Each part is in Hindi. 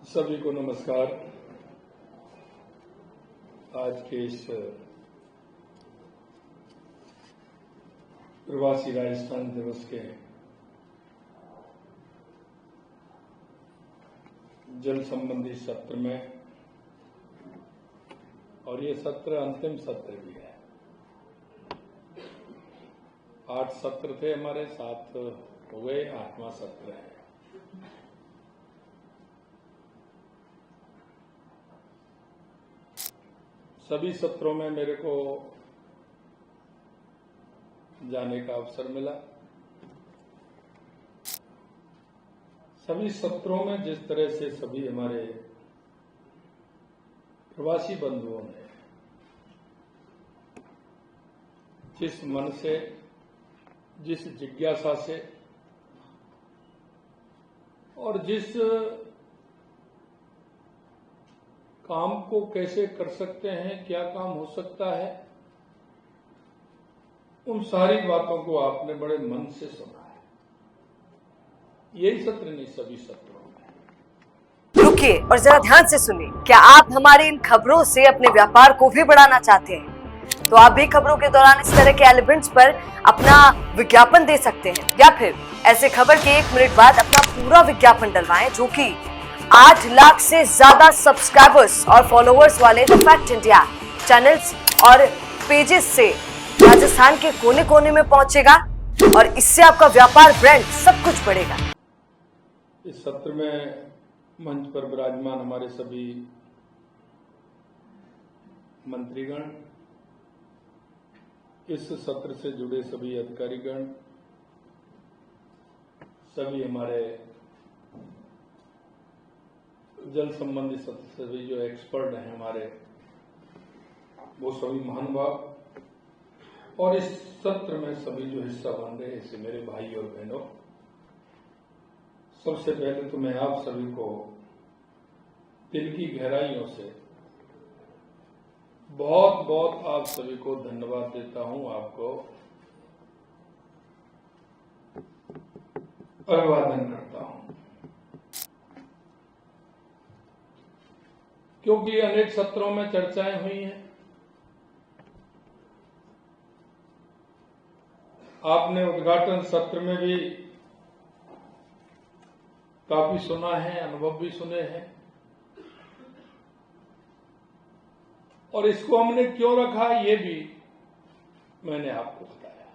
सभी को नमस्कार। आज के इस प्रवासी राजस्थान दिवस के जल संबंधी सत्र में, और ये सत्र अंतिम सत्र भी है। 8 सत्र थे हमारे, 7 हो गए, 8वां सत्र है। सभी सत्रों में मेरे को जाने का अवसर मिला। सभी सत्रों में जिस तरह से सभी हमारे प्रवासी बंधुओं ने जिस मन से, जिस जिज्ञासा से और जिस काम को कैसे कर सकते हैं, क्या काम हो सकता है, उन सारी बातों को आपने बड़े मन से सुना है। यही सत्र नहीं, सभी सत्रों में। रुकिए और जरा ध्यान से सुनिए। क्या आप हमारी इन खबरों से अपने व्यापार को भी बढ़ाना चाहते हैं? तो आप भी खबरों के दौरान इस तरह के एलिमेंट्स पर अपना विज्ञापन दे सकते हैं, या फिर ऐसे खबर के 1 मिनट बाद अपना पूरा विज्ञापन डलवाएं, जो कि 8 लाख से ज्यादा सब्सक्राइबर्स और फॉलोअर्स वाले द फैक्ट इंडिया चैनल्स और पेजेस से राजस्थान के कोने कोने में पहुंचेगा, और इससे आपका व्यापार, ब्रांड सब कुछ बढ़ेगा। इस सत्र में मंच पर विराजमान हमारे सभी मंत्रीगण, इस सत्र से जुड़े सभी अधिकारीगण, सभी हमारे जल संबंधी सत्र से भी जो एक्सपर्ट हैं हमारे, वो सभी महानुभाव, और इस सत्र में सभी जो हिस्सा बन रहे ऐसे मेरे भाई और बहनों, सबसे पहले तो मैं आप सभी को दिल की गहराइयों से बहुत बहुत आप सभी को धन्यवाद देता हूं, आपको अभिवादन करता हूं, क्योंकि अनेक सत्रों में चर्चाएं हुई हैं। आपने उद्घाटन सत्र में भी काफी सुना है, अनुभव भी सुने हैं, और इसको हमने क्यों रखा ये भी मैंने आपको बताया।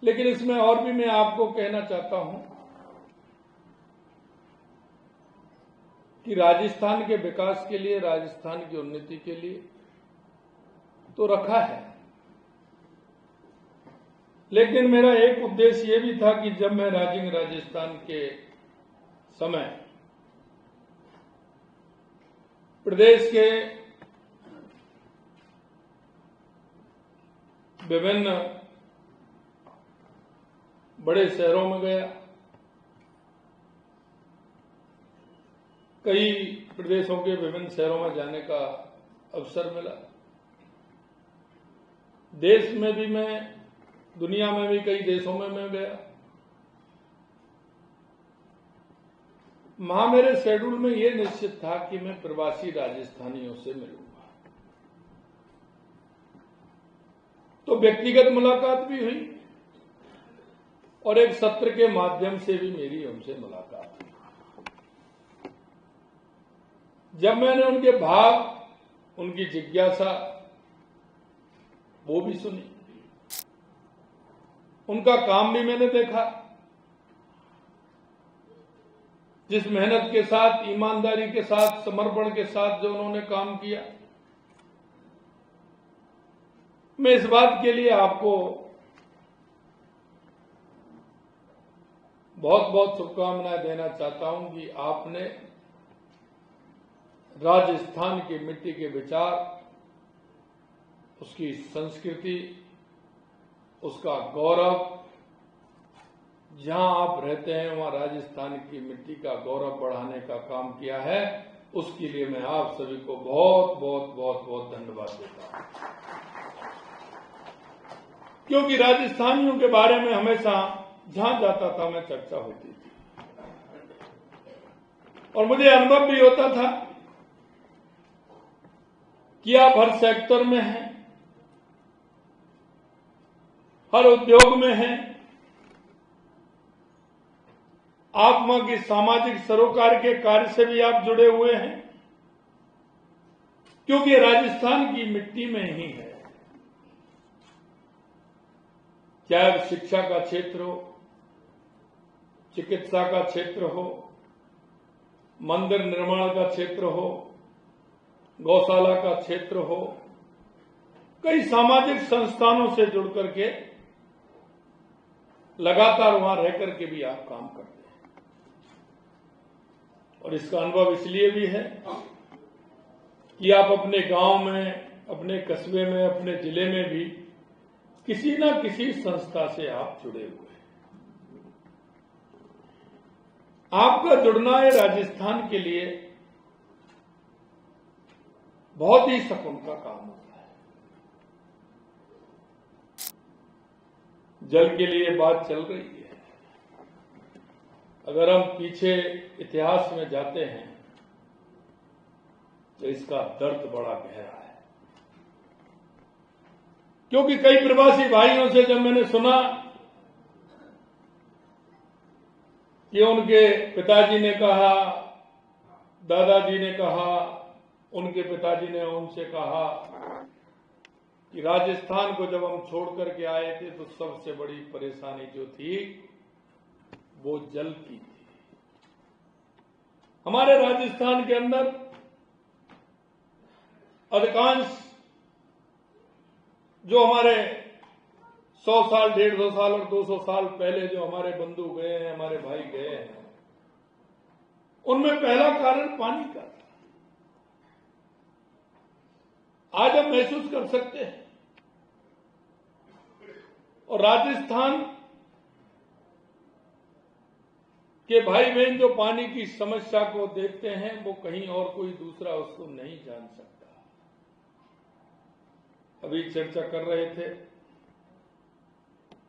लेकिन इसमें और भी मैं आपको कहना चाहता हूं कि राजस्थान के विकास के लिए, राजस्थान की उन्नति के लिए तो रखा है, लेकिन मेरा एक उद्देश्य ये भी था कि जब मैं राइजिंग राजस्थान के समय प्रदेश के विभिन्न बड़े शहरों में गया, कई प्रदेशों के विभिन्न शहरों में जाने का अवसर मिला। देश में भी मैं, दुनिया में भी कई देशों में मैं गया। वहां मेरे शेड्यूल में ये निश्चित था कि मैं प्रवासी राजस्थानियों से मिलूंगा। तो व्यक्तिगत मुलाकात भी हुई और एक सत्र के माध्यम से भी मेरी उनसे मुलाकात हुई। जब मैंने उनके भाव, उनकी जिज्ञासा वो भी सुनी, उनका काम भी मैंने देखा, जिस मेहनत के साथ, ईमानदारी के साथ, समर्पण के साथ जो उन्होंने काम किया, मैं इस बात के लिए आपको बहुत बहुत शुभकामनाएं देना चाहता हूं कि आपने राजस्थान की मिट्टी के विचार, उसकी संस्कृति, उसका गौरव, जहां आप रहते हैं वहां राजस्थान की मिट्टी का गौरव बढ़ाने का काम किया है। उसके लिए मैं आप सभी को बहुत बहुत बहुत बहुत धन्यवाद देता हूं, क्योंकि राजस्थानियों के बारे में हमेशा जहां जाता था मैं चर्चा होती थी। और मुझे अनुभव भी होता था कि आप हर सेक्टर में हैं, हर उद्योग में हैं, आप वहां की सामाजिक सरोकार के कार्य से भी आप जुड़े हुए हैं, क्योंकि राजस्थान की मिट्टी में ही है। चाहे शिक्षा का क्षेत्र हो, चिकित्सा का क्षेत्र हो, मंदिर निर्माण का क्षेत्र हो, गौशाला का क्षेत्र हो, कई सामाजिक संस्थानों से जुड़ करके लगातार वहां रह करके भी आप काम करते हैं। और इसका अनुभव इसलिए भी है कि आप अपने गांव में, अपने कस्बे में, अपने जिले में भी किसी न किसी संस्था से आप जुड़े हुए हैं। आपका जुड़ना है राजस्थान के लिए बहुत ही सकून का काम होता है। जल के लिए बात चल रही है। अगर हम पीछे इतिहास में जाते हैं तो इसका दर्द बड़ा गहरा है, क्योंकि कई प्रवासी भाइयों से जब मैंने सुना कि उनके पिताजी ने कहा, दादाजी ने कहा, उनके पिताजी ने उनसे कहा कि राजस्थान को जब हम छोड़ करके आए थे तो सबसे बड़ी परेशानी जो थी वो जल की थी। हमारे राजस्थान के अंदर अधिकांश जो हमारे 100 साल, 150 साल और 200 साल पहले जो हमारे बंधु गए हैं, हमारे भाई गए हैं, उनमें पहला कारण पानी का था। आज हम महसूस कर सकते हैं। और राजस्थान के भाई बहन जो पानी की समस्या को देखते हैं वो कहीं और कोई दूसरा उसको नहीं जान सकता। अभी चर्चा कर रहे थे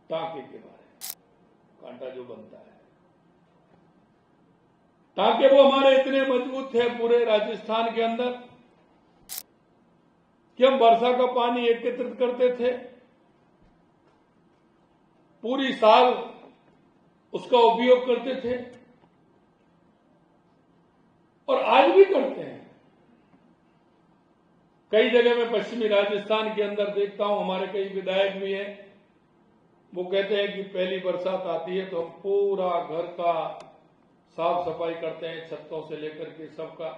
टांके के बारे में, कांटा जो बनता है, टांके वो हमारे इतने मजबूत थे पूरे राजस्थान के अंदर कि हम वर्षा का पानी एकत्रित करते थे, पूरी साल उसका उपयोग करते थे और आज भी करते हैं। कई जगह में पश्चिमी राजस्थान के अंदर देखता हूं, हमारे कई विधायक भी हैं, वो कहते हैं कि पहली बरसात आती है तो हम पूरा घर का साफ सफाई करते हैं, छतों से लेकर के सबका,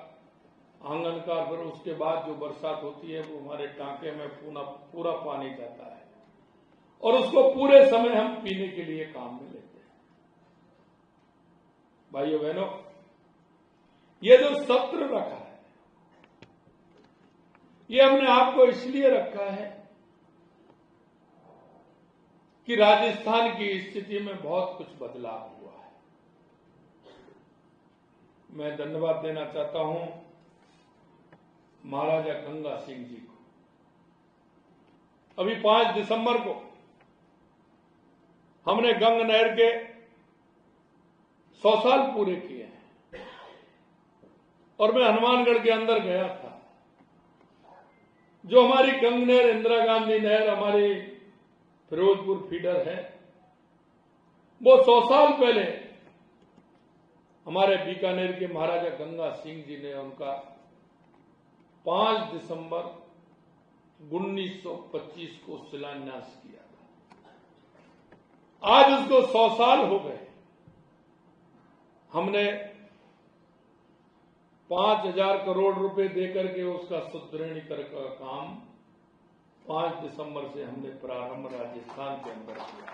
आंगन का। फिर उसके बाद जो बरसात होती है वो हमारे टांके में पूरा पानी जाता है और उसको पूरे समय हम पीने के लिए काम में लेते हैं। भाइयों बहनों, ये जो सत्र रखा है ये हमने आपको इसलिए रखा है कि राजस्थान की स्थिति में बहुत कुछ बदलाव हुआ है। मैं धन्यवाद देना चाहता हूं महाराजा गंगा सिंह जी को। अभी 5 दिसंबर को हमने गंग नहर के 100 साल पूरे किए हैं और मैं हनुमानगढ़ के अंदर गया था। जो हमारी गंग नहर, इंदिरा गांधी नहर, हमारी फिरोजपुर फीडर है, वो 100 साल पहले हमारे बीकानेर के महाराजा गंगा सिंह जी ने उनका 5 दिसंबर 1925 को शिलान्यास किया था। आज उसको 100 साल हो गए। हमने 5,000 करोड़ रुपए देकर के उसका सुदृढ़ीकरण का काम 5 दिसंबर से हमने प्रारंभ राजस्थान के अंदर किया,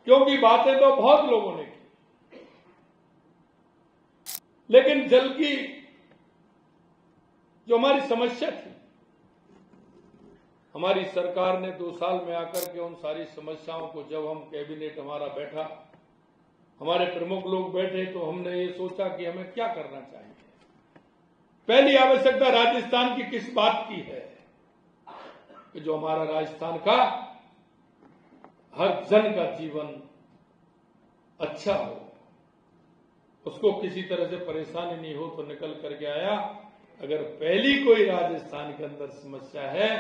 क्योंकि बातें तो बहुत लोगों ने की, लेकिन जल की जो हमारी समस्या थी, हमारी सरकार ने 2 साल में आकर के उन सारी समस्याओं को, जब हम कैबिनेट हमारा बैठा, हमारे प्रमुख लोग बैठे, तो हमने ये सोचा कि हमें क्या करना चाहिए। पहली आवश्यकता राजस्थान की किस बात की है कि जो हमारा राजस्थान का हर जन का जीवन अच्छा हो, उसको किसी तरह से परेशानी नहीं हो तो निकल करके आया। अगर पहली कोई राजस्थान के अंदर समस्या है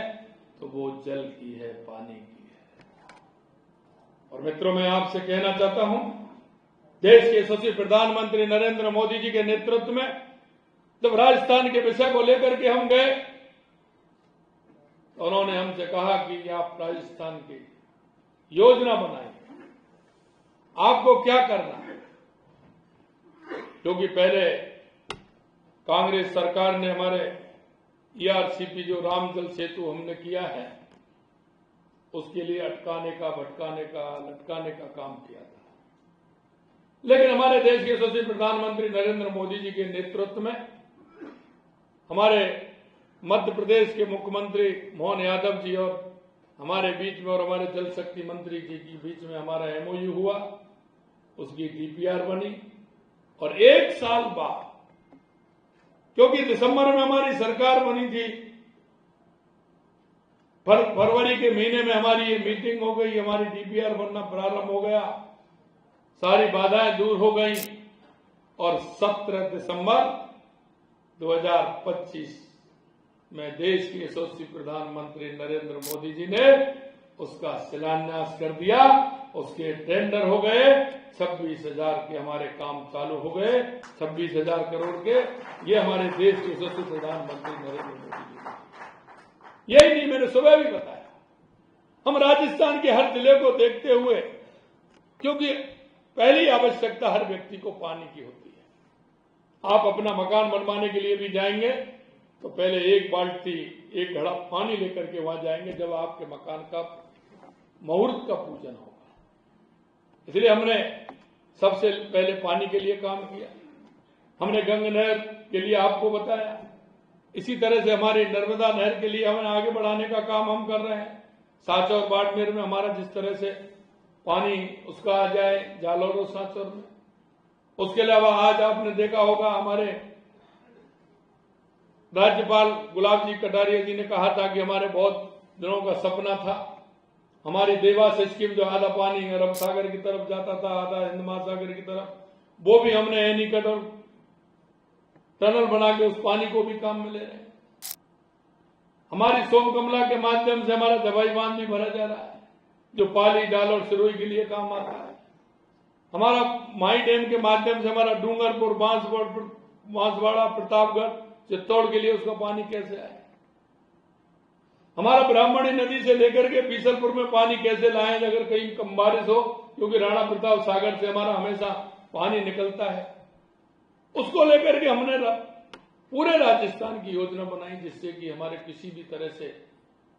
तो वो जल की है, पानी की है। और मित्रों, मैं आपसे कहना चाहता हूं, देश के यशस्वी प्रधानमंत्री नरेंद्र मोदी जी के नेतृत्व में जब राजस्थान के विषय को लेकर के हम गए तो उन्होंने हमसे कहा कि आप राजस्थान की योजना बनाइए, आपको क्या करना है। क्योंकि पहले कांग्रेस सरकार ने हमारे ERCP जो रामजल सेतु हमने किया है उसके लिए अटकाने का, भटकाने का, लटकाने का काम किया था। लेकिन हमारे देश के यशस्वी प्रधानमंत्री नरेंद्र मोदी जी के नेतृत्व में हमारे मध्य प्रदेश के मुख्यमंत्री मोहन यादव जी और हमारे बीच में और हमारे जल शक्ति मंत्री जी के बीच में हमारा MOU हुआ, उसकी DPR बनी। और 1 साल बाद, क्योंकि दिसंबर में हमारी सरकार बनी थी, फरवरी के महीने में हमारी ये मीटिंग हो गई, हमारी DPR बनना प्रारंभ हो गया, सारी बाधाएं दूर हो गई और 17 दिसंबर 2025 में देश के यशस्वी प्रधानमंत्री नरेंद्र मोदी जी ने उसका शिलान्यास कर दिया। उसके टेंडर हो गए, 26,000 के हमारे काम चालू हो गए, 26,000 करोड़ के। ये हमारे देश के यशस्वी प्रधानमंत्री नरेंद्र मोदी जी। यही नहीं, मैंने सुबह भी बताया, हम राजस्थान के हर जिले को देखते हुए, क्योंकि पहली आवश्यकता हर व्यक्ति को पानी की होती है। आप अपना मकान बनवाने के लिए भी जाएंगे तो पहले एक बाल्टी, एक घड़ा पानी लेकर के वहां जाएंगे जब आपके मकान का मुहूर्त का पूजन होगा। इसलिए हमने सबसे पहले पानी के लिए काम किया। हमने गंगा नहर के लिए आपको बताया, इसी तरह से हमारी नर्मदा नहर के लिए हमें आगे बढ़ाने का काम हम कर रहे हैं। सांचौर और बाड़मेर में हमारा जिस तरह से पानी उसका आ जाए, जालौर और सांचौर में। उसके अलावा आज आपने देखा होगा, हमारे राज्यपाल गुलाब जी कटारिया जी ने कहा था कि हमारे बहुत दिनों का सपना था, हमारी देवास स्कीम जो आधा पानी अरब सागर की तरफ जाता था, आधा हिंद महासागर की तरफ, वो भी हमने एनीकट और टनल बना के उस पानी को भी काम में ले रहे हैं। हमारी सोमकमला के माध्यम से हमारा दवाई बांध भी भरा जा रहा है, जो पाली, डाल और सिरोही के लिए काम आता है। हमारा माई डैम के माध्यम से हमारा डूंगरपुर, बांसवाड़ा, प्रतापगढ़, चित्तौड़ के लिए उसका पानी कैसे आए। हमारा ब्राह्मणी नदी से लेकर के बीसलपुर में पानी कैसे लाएं अगर कहीं कम बारिश हो, क्योंकि राणा प्रताप सागर से हमारा हमेशा पानी निकलता है। उसको लेकर के हमने पूरे राजस्थान की योजना बनाई, जिससे कि हमारे किसी भी तरह से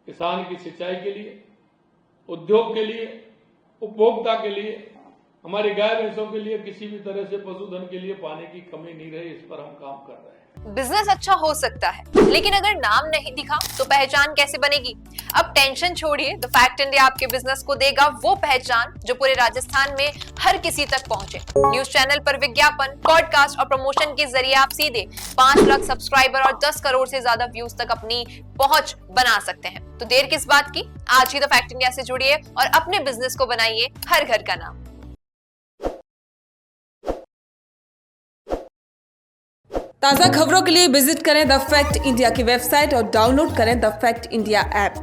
किसान की सिंचाई के लिए, उद्योग के लिए, उपभोक्ता के लिए, हमारी गाय भैंसों के लिए, किसी भी तरह से पशुधन के लिए पानी की कमी नहीं रहे। इस पर हम काम कर रहे हैं। बिजनेस अच्छा हो सकता है, लेकिन अगर नाम नहीं दिखा तो पहचान कैसे बनेगी। अब टेंशन छोड़िए, द फैक्ट इंडिया आपके बिजनेस को देगा वो पहचान जो पूरे राजस्थान में हर किसी तक पहुंचे। न्यूज चैनल पर विज्ञापन, पॉडकास्ट और प्रमोशन के जरिए आप सीधे 5 लाख सब्सक्राइबर और 10 करोड़ से ज्यादा व्यूज तक अपनी पहुंच बना सकते हैं। तो देर किस बात की, आज ही द फैक्ट इंडिया से जुड़िए और अपने बिजनेस को बनाइए हर घर का नाम। ताज़ा खबरों के लिए विजिट करें द फैक्ट इंडिया की वेबसाइट और डाउनलोड करें द फैक्ट इंडिया ऐप।